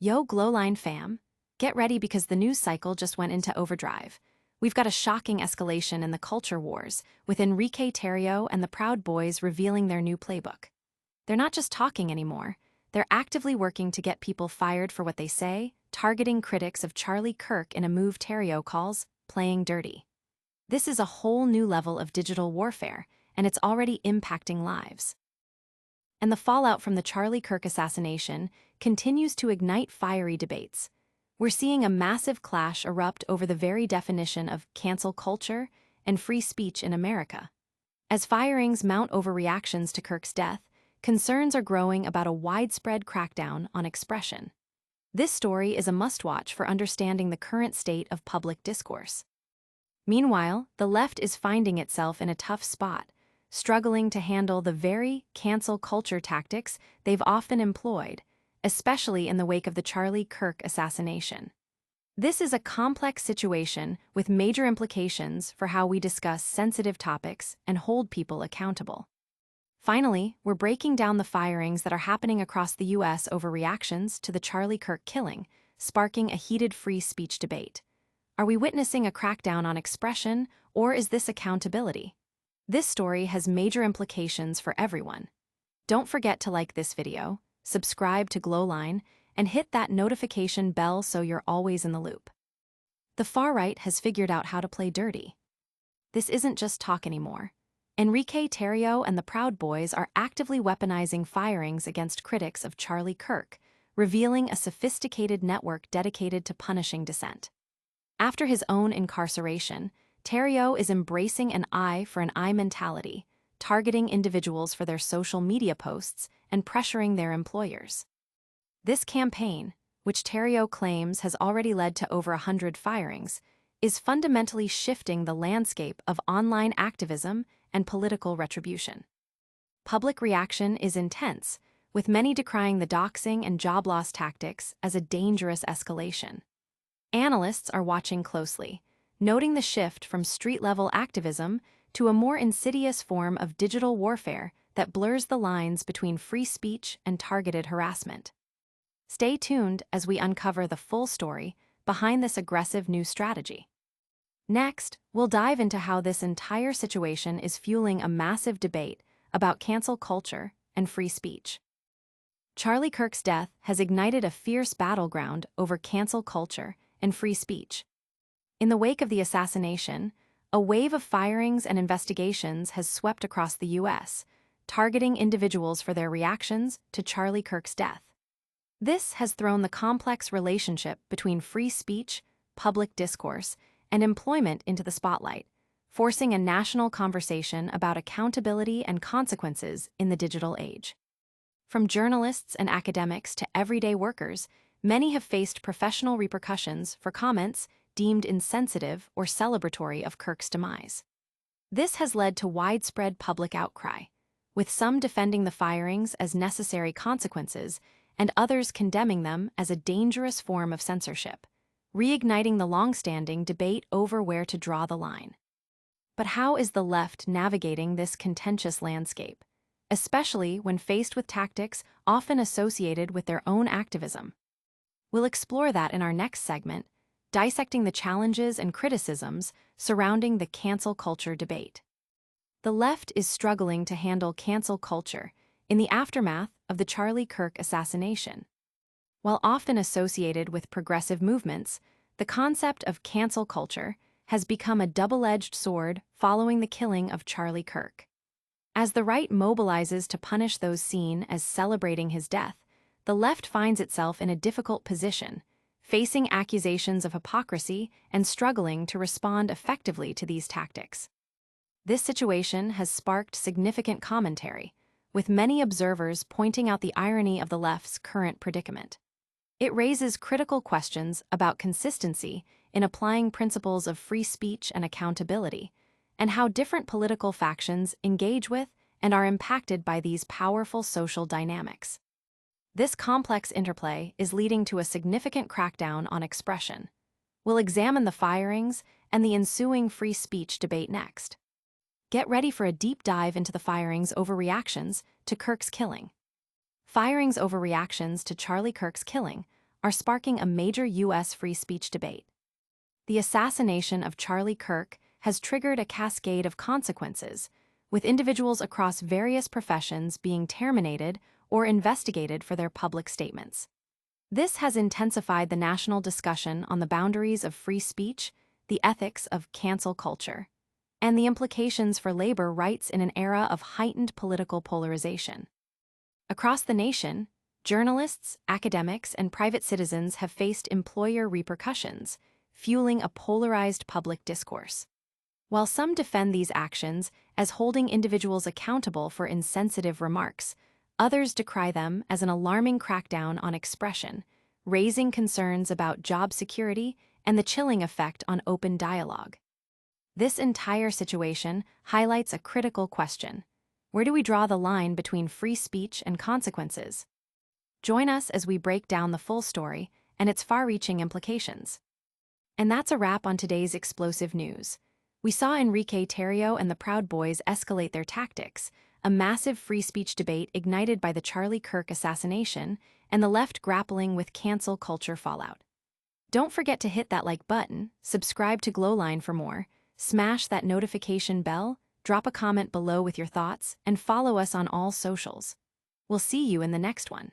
Yo, GlowLine fam! Get ready because the news cycle just went into overdrive. We've got a shocking escalation in the culture wars, with Enrique Tarrio and the Proud Boys revealing their new playbook. They're not just talking anymore, they're actively working to get people fired for what they say, targeting critics of Charlie Kirk in a move Tarrio calls playing dirty. This is a whole new level of digital warfare, and it's already impacting lives. And the fallout from the Charlie Kirk assassination continues to ignite fiery debates. We're seeing a massive clash erupt over the very definition of cancel culture and free speech in America. As firings mount over reactions to Kirk's death, concerns are growing about a widespread crackdown on expression. This story is a must-watch for understanding the current state of public discourse. Meanwhile, the left is finding itself in a tough spot, struggling to handle the very cancel culture tactics they've often employed, especially in the wake of the Charlie Kirk assassination. This is a complex situation with major implications for how we discuss sensitive topics and hold people accountable. Finally, we're breaking down the firings that are happening across the U.S. over reactions to the Charlie Kirk killing, sparking a heated free speech debate. Are we witnessing a crackdown on expression, or is this accountability? This story has major implications for everyone. Don't forget to like this video, subscribe to GlowLine, and hit that notification bell so you're always in the loop. The far right has figured out how to play dirty. This isn't just talk anymore. Enrique Tarrio and the Proud Boys are actively weaponizing firings against critics of Charlie Kirk, revealing a sophisticated network dedicated to punishing dissent. After his own incarceration, Tarrio is embracing an eye for an eye mentality, targeting individuals for their social media posts and pressuring their employers. This campaign, which Tarrio claims has already led to over 100 firings, is fundamentally shifting the landscape of online activism and political retribution. Public reaction is intense, with many decrying the doxing and job loss tactics as a dangerous escalation. Analysts are watching closely, noting the shift from street-level activism to a more insidious form of digital warfare that blurs the lines between free speech and targeted harassment. Stay tuned as we uncover the full story behind this aggressive new strategy. Next, we'll dive into how this entire situation is fueling a massive debate about cancel culture and free speech. Charlie Kirk's death has ignited a fierce battleground over cancel culture and free speech. In the wake of the assassination, a wave of firings and investigations has swept across the U.S., targeting individuals for their reactions to Charlie Kirk's death. This has thrown the complex relationship between free speech, public discourse, and employment into the spotlight, forcing a national conversation about accountability and consequences in the digital age. From journalists and academics to everyday workers, many have faced professional repercussions for comments deemed insensitive or celebratory of Kirk's demise. This has led to widespread public outcry, with some defending the firings as necessary consequences and others condemning them as a dangerous form of censorship, reigniting the long-standing debate over where to draw the line. But how is the left navigating this contentious landscape, especially when faced with tactics often associated with their own activism? We'll explore that in our next segment, dissecting the challenges and criticisms surrounding the cancel culture debate. The left is struggling to handle cancel culture in the aftermath of the Charlie Kirk assassination. While often associated with progressive movements, the concept of cancel culture has become a double-edged sword following the killing of Charlie Kirk. As the right mobilizes to punish those seen as celebrating his death, the left finds itself in a difficult position, facing accusations of hypocrisy and struggling to respond effectively to these tactics. This situation has sparked significant commentary, with many observers pointing out the irony of the left's current predicament. It raises critical questions about consistency in applying principles of free speech and accountability, and how different political factions engage with and are impacted by these powerful social dynamics. This complex interplay is leading to a significant crackdown on expression. We'll examine the firings and the ensuing free speech debate next. Get ready for a deep dive into the firings over reactions to Kirk's killing. Firings over reactions to Charlie Kirk's killing are sparking a major U.S. free speech debate. The assassination of Charlie Kirk has triggered a cascade of consequences, with individuals across various professions being terminated or investigated for their public statements. This has intensified the national discussion on the boundaries of free speech, the ethics of cancel culture, and the implications for labor rights in an era of heightened political polarization. Across the nation, journalists, academics, and private citizens have faced employer repercussions, fueling a polarized public discourse. While some defend these actions as holding individuals accountable for insensitive remarks, others decry them as an alarming crackdown on expression, raising concerns about job security and the chilling effect on open dialogue. This entire situation highlights a critical question. Where do we draw the line between free speech and consequences? Join us as we break down the full story and its far-reaching implications. And that's a wrap on today's explosive news. We saw Enrique Tarrio and the Proud Boys escalate their tactics, a massive free speech debate ignited by the Charlie Kirk assassination, and the left grappling with cancel culture fallout. Don't forget to hit that like button, subscribe to GlowLine for more, smash that notification bell, drop a comment below with your thoughts, and follow us on all socials. We'll see you in the next one.